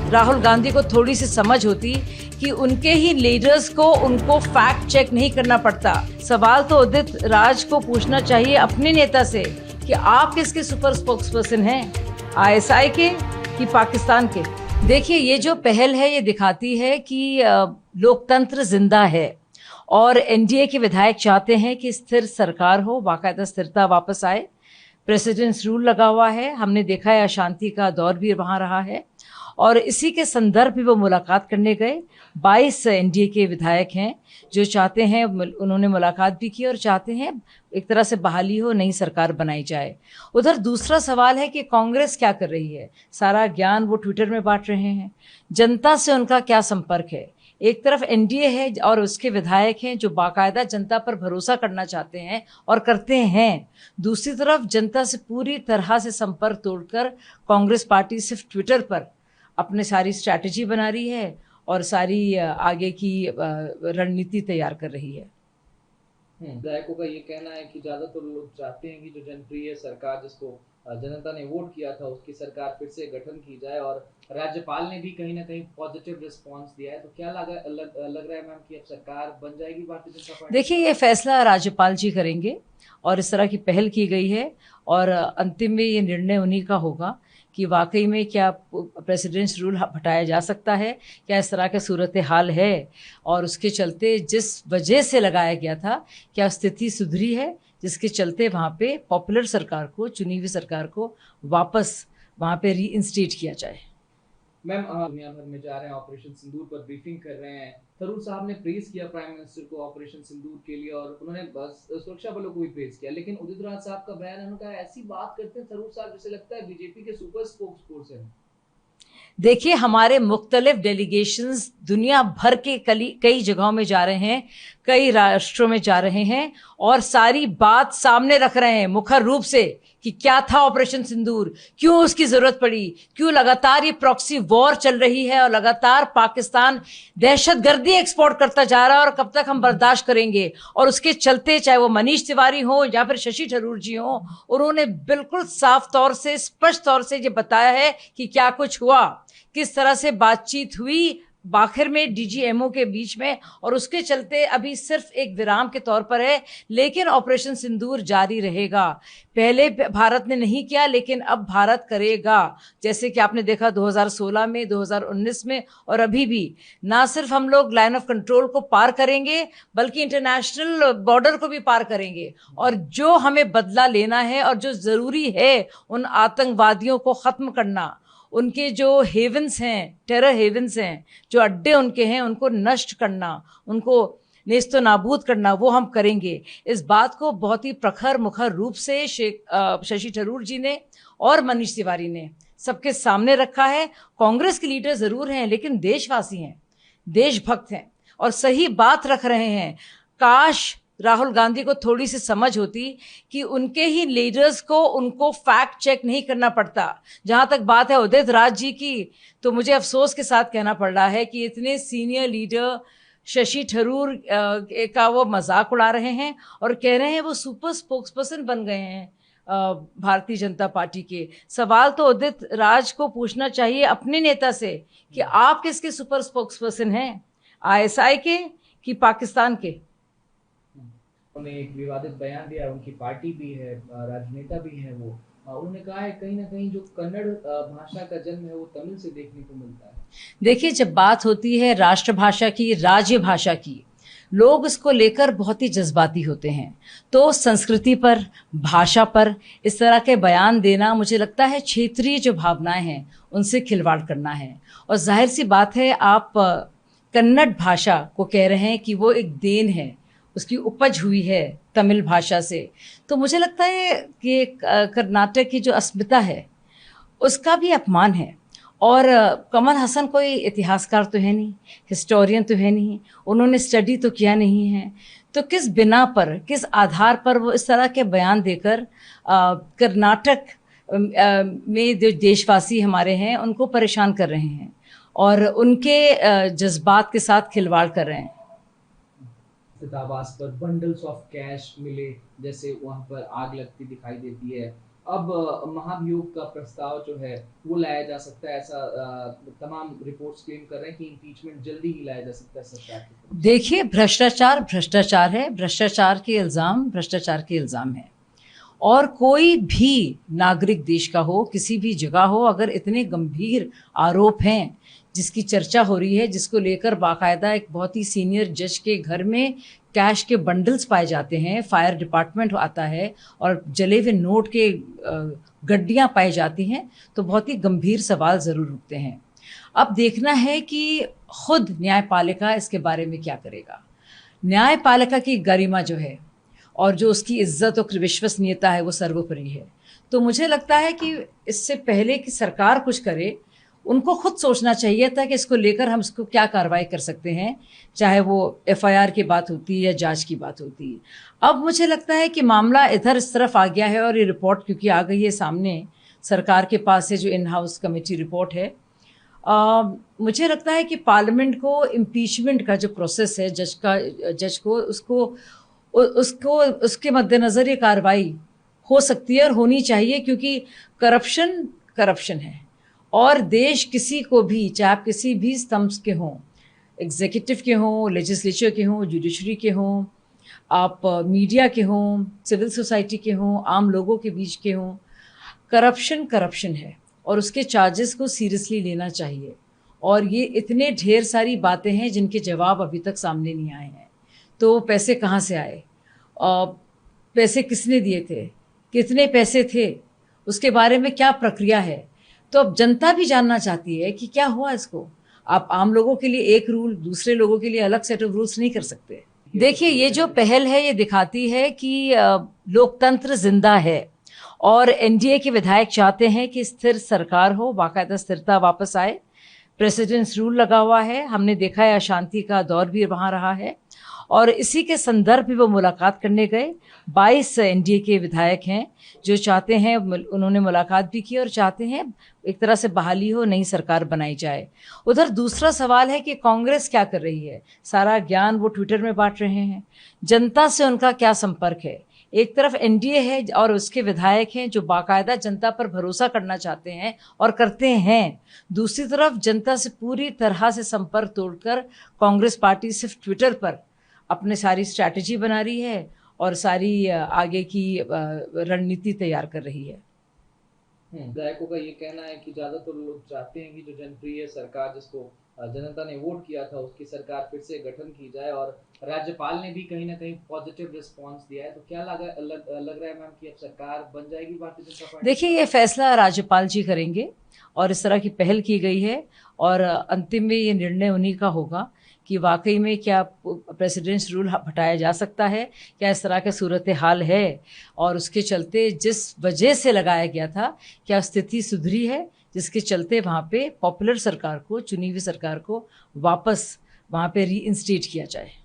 राहुल गांधी को थोड़ी सी समझ होती कि उनके ही लीडर्स को उनको फैक्ट चेक नहीं करना पड़ता। सवाल तो उदित राज को पूछना चाहिए अपने नेता से कि आप किसके सुपर स्पोक्सपर्सन हैं, आईएसआई के कि पाकिस्तान के। देखिए, ये जो पहल है ये दिखाती है कि लोकतंत्र जिंदा है और एनडीए के विधायक चाहते हैं कि स्थिर सरकार हो, बाकायदा स्थिरता वापस आए। प्रेसिडेंट्स रूल लगा हुआ है, हमने देखा है अशांति का दौर भी वहाँ रहा है और इसी के संदर्भ में वो मुलाकात करने गए। 22 एनडीए के विधायक हैं जो चाहते हैं, उन्होंने मुलाकात भी की और चाहते हैं एक तरह से बहाली हो, नई सरकार बनाई जाए। उधर दूसरा सवाल है कि कांग्रेस क्या कर रही है। सारा ज्ञान वो ट्विटर में बांट रहे हैं। जनता से उनका क्या संपर्क है। एक तरफ एनडीए है और उसके विधायक हैं जो बाकायदा जनता पर भरोसा करना चाहते हैं और करते हैं। दूसरी तरफ जनता से पूरी तरह से संपर्क तोड़कर कांग्रेस पार्टी सिर्फ ट्विटर पर अपने सारी स्ट्रैटेजी बना रही है और सारी आगे की रणनीति तैयार कर रही है। विधायकों का ये कहना है कि ज़्यादातर लोग चाहते हैं कि जो जनप्रिय सरकार जिसको जनता ने वोट किया था उसकी सरकार फिर से गठन की जाए और राज्यपाल ने भी कहीं ना कहीं पॉजिटिव रिस्पांस दिया है। तो क्या लग रहा है मैम कि अब सरकार बन जाएगी भारतीय जनता पार्टी? देखिए, ये फैसला राज्यपाल जी करेंगे और इस तरह की पहल की गई है और अंतिम में ये निर्णय उन्हीं का होगा कि वाकई में क्या प्रेसिडेंट्स रूल हटाया जा सकता है, क्या इस तरह का सूरत हाल है और उसके चलते जिस वजह से लगाया गया था क्या स्थिति सुधरी है, जिसके चलते वहाँ पे पॉपुलर सरकार को, चुनी हुई सरकार को वापस वहाँ पे रीइंस्टेट किया जाए। मैम, दुनिया भर में जा रहे हैं, ऑपरेशन सिंदूर पर ब्रीफिंग कर रहे हैं। थरूर साहब ने प्रेज किया प्राइम मिनिस्टर को ऑपरेशन सिंदूर के लिए और उन्होंने बस सुरक्षा बलों को भी प्रेज किया, लेकिन उदित राज साहब का बयान है, उन्होंने कहा ऐसी बात करते हैं थरूर साहब जैसे लगता है बीजेपी के सुपर स्पोक्सपर्सन। देखिए, हमारे मुख्तलिफ डेलीगेशंस दुनिया भर के कई जगहों में जा रहे हैं, कई राष्ट्रों में जा रहे हैं और सारी बात सामने रख रहे हैं मुखर रूप से कि क्या था ऑपरेशन सिंदूर, क्यों उसकी जरूरत पड़ी, क्यों लगातार ये प्रॉक्सी वॉर चल रही है और लगातार पाकिस्तान दहशतगर्दी एक्सपोर्ट करता जा रहा है और कब तक हम बर्दाश्त करेंगे। और उसके चलते चाहे वो मनीष तिवारी हो या फिर शशि थरूर जी हो, उन्होंने बिल्कुल साफ तौर से, स्पष्ट तौर से ये बताया है कि क्या कुछ हुआ, किस तरह से बातचीत हुई आखिर में डीजीएमओ के बीच में और उसके चलते अभी सिर्फ एक विराम के तौर पर है, लेकिन ऑपरेशन सिंदूर जारी रहेगा। पहले भारत ने नहीं किया लेकिन अब भारत करेगा, जैसे कि आपने देखा 2016 में, 2019 में और अभी भी। ना सिर्फ हम लोग लाइन ऑफ कंट्रोल को पार करेंगे बल्कि इंटरनेशनल बॉर्डर को भी पार करेंगे और जो हमें बदला लेना है और जो ज़रूरी है उन आतंकवादियों को ख़त्म करना, उनके जो हेवन्स हैं, टेरर हेवन्स हैं, जो अड्डे उनके हैं, उनको नष्ट करना, उनको नेस्तो नाबूद करना, वो हम करेंगे। इस बात को बहुत ही प्रखर मुखर रूप से शशि थरूर जी ने और मनीष तिवारी ने सबके सामने रखा है। कांग्रेस के लीडर ज़रूर हैं लेकिन देशवासी हैं, देशभक्त हैं और सही बात रख रहे हैं। काश राहुल गांधी को थोड़ी सी समझ होती कि उनके ही लीडर्स को उनको फैक्ट चेक नहीं करना पड़ता। जहाँ तक बात है उदित राज जी की, तो मुझे अफसोस के साथ कहना पड़ रहा है कि इतने सीनियर लीडर शशि थरूर का वो मजाक उड़ा रहे हैं और कह रहे हैं वो सुपर स्पोक्सपर्सन बन गए हैं भारतीय जनता पार्टी के। सवाल तो उदित राज को पूछना चाहिए अपने नेता से कि आप किसके सुपर स्पोक्सपर्सन हैं, आईएसआई के कि पाकिस्तान के। उन्होंने एक विवादित बयान दिया, उनकी पार्टी भी है, राजनेता भी है वो, उन्होंने कहा है कहीं ना कहीं जो कन्नड़ भाषा का जन्म है वो तमिल से देखने को मिलता है। देखिए, जब बात होती है राष्ट्रभाषा की, राज्य भाषा की, लोग इसको लेकर बहुत ही जज्बाती होते हैं। तो संस्कृति पर, भाषा पर इस तरह के बयान देना, मुझे लगता है क्षेत्रीय जो भावनाएं हैं उनसे खिलवाड़ करना है। और जाहिर सी बात है, आप कन्नड़ भाषा को कह रहे हैं कि वो एक देन है, उसकी उपज हुई है तमिल भाषा से। तो मुझे लगता है कि कर्नाटक की जो अस्मिता है उसका भी अपमान है। और कमल हसन कोई इतिहासकार तो है नहीं, हिस्टोरियन तो है नहीं, उन्होंने स्टडी तो किया नहीं है, तो किस बिना पर, किस आधार पर वो इस तरह के बयान देकर कर्नाटक में जो देशवासी हमारे हैं उनको परेशान कर रहे हैं और उनके जज्बात के साथ खिलवाड़ कर रहे हैं। आवास पर बंडल्स ऑफ कैश मिले, जैसे वहां पर आग लगती दिखाई देती है। अब महाभियोग का प्रस्ताव जो है वो लाया जा सकता है, ऐसा तमाम रिपोर्ट्स क्लेम कर रहे हैं कि इम्पीचमेंट जल्दी ही लाया जा सकता है सरकार की तरफ से। देखिए, भ्रष्टाचार भ्रष्टाचार है, भ्रष्टाचार के इल्ज़ाम है। और कोई भी नागरिक देश का हो, किसी भी जगह हो, अगर इतने गंभीर आरोप हैं जिसकी चर्चा हो रही है, जिसको लेकर बाकायदा एक बहुत ही सीनियर जज के घर में कैश के बंडल्स पाए जाते हैं, फायर डिपार्टमेंट आता है और जले हुए नोट के गड्डियाँ पाई जाती हैं, तो बहुत ही गंभीर सवाल ज़रूर उठते हैं। अब देखना है कि खुद न्यायपालिका इसके बारे में क्या करेगा। न्यायपालिका की गरिमा जो है और जो उसकी इज्जत और विश्वसनीयता है वो सर्वोपरि है। तो मुझे लगता है कि इससे पहले कि सरकार कुछ करे, उनको खुद सोचना चाहिए था कि इसको लेकर हम इसको क्या कार्रवाई कर सकते हैं, चाहे वो एफआईआर की बात होती है या जांच की बात होती है। अब मुझे लगता है कि मामला इधर इस तरफ आ गया है और ये रिपोर्ट क्योंकि आ गई है सामने, सरकार के पास है जो इन हाउस कमेटी रिपोर्ट है। मुझे लगता है कि पार्लियामेंट को इम्पीचमेंट का जो प्रोसेस है जज को उसको उसके मद्देनज़र ये कार्रवाई हो सकती है और होनी चाहिए, क्योंकि करप्शन है और देश किसी को भी, चाहे आप किसी भी स्तंभ के हों, एग्जीक्यूटिव के हों, लेजिस्लेचर के हों, जुडिशरी के हों, आप मीडिया के हों, सिविल सोसाइटी के हों, आम लोगों के बीच के हों, करप्शन है और उसके चार्जेस को सीरियसली लेना चाहिए। और ये इतने ढेर सारी बातें हैं जिनके जवाब अभी तक सामने नहीं आए हैं। तो पैसे कहाँ से आए, पैसे किसने दिए थे, कितने पैसे थे, उसके बारे में क्या प्रक्रिया है। तो अब जनता भी जानना चाहती है कि क्या हुआ इसको। आप आम लोगों के लिए एक रूल, दूसरे लोगों के लिए अलग सेट ऑफ रूल्स नहीं कर सकते। देखिए, ये जो पहल है ये दिखाती है कि लोकतंत्र जिंदा है और एनडीए के विधायक चाहते हैं कि स्थिर सरकार हो, बाकायदा स्थिरता वापस आए। प्रेसिडेंट्स रूल लगा हुआ है, हमने देखा है अशांति का दौर भी वहाँ रहा है और इसी के संदर्भ में वो मुलाकात करने गए। 22 एनडीए के विधायक हैं जो चाहते हैं, उन्होंने मुलाकात भी की और चाहते हैं एक तरह से बहाली हो, नई सरकार बनाई जाए। उधर दूसरा सवाल है कि कांग्रेस क्या कर रही है। सारा ज्ञान वो ट्विटर में बांट रहे हैं, जनता से उनका क्या संपर्क है। एक तरफ एनडीए है और उसके विधायक हैं जो बाकायदा जनता पर भरोसा करना चाहते हैं और करते हैं, दूसरी तरफ जनता से पूरी तरह से संपर्क तोड़कर कांग्रेस पार्टी सिर्फ ट्विटर पर अपने सारी स्ट्रैटेजी बना रही है और सारी आगे की रणनीति तैयार कर रही है। विधायकों का ये कहना है कि ज्यादातर लोग चाहते हैं कि जो जनप्रिय सरकार जिसको जनता ने वोट किया था उसकी सरकार फिर से गठन की जाए और राज्यपाल ने भी कहीं ना कहीं पॉजिटिव रिस्पांस दिया है। तो क्या लग रहा है मैम कि अब सरकार बन जाएगी भारतीय जनता पार्टी? देखिए, ये फैसला राज्यपाल जी करेंगे और इस तरह की पहल की गई है और अंतिम में ये निर्णय उन्हीं का होगा कि वाकई में क्या प्रेसिडेंट्स रूल हटाया जा सकता है, क्या इस तरह का सूरत हाल है और उसके चलते जिस वजह से लगाया गया था क्या स्थिति सुधरी है, जिसके चलते वहाँ पे पॉपुलर सरकार को, चुनी हुई सरकार को वापस वहाँ पे रीइंस्टेट किया जाए।